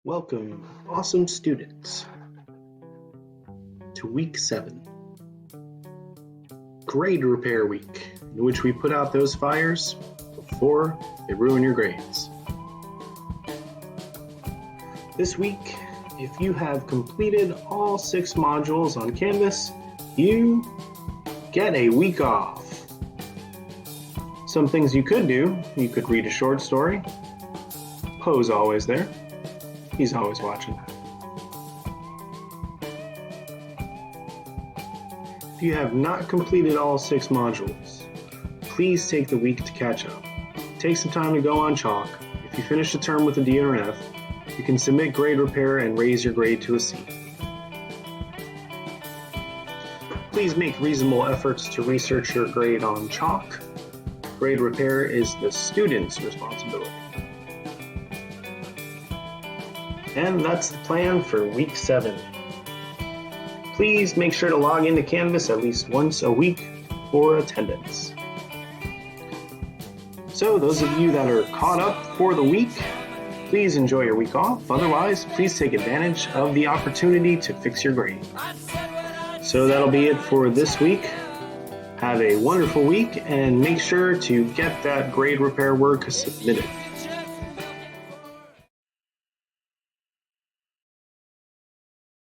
Welcome, awesome students, to week 7, grade repair week, in which we put out those fires before they ruin your grades. This week, if you have completed all 6 modules on Canvas, you get a week off. Some things you could do: you could read a short story. Poe's always there. He's always watching. If you have not completed all 6 modules, please take the week to catch up. Take some time to go on chalk. If you finish the term with a D or an F, you can submit grade repair and raise your grade to a C. Please make reasonable efforts to research your grade on chalk. Grade repair is the student's responsibility. And that's the plan for week 7. Please make sure to log into Canvas at least once a week for attendance. So those of you that are caught up for the week, please enjoy your week off. Otherwise, please take advantage of the opportunity to fix your grade. So that'll be it for this week. Have a wonderful week and make sure to get that grade repair work submitted.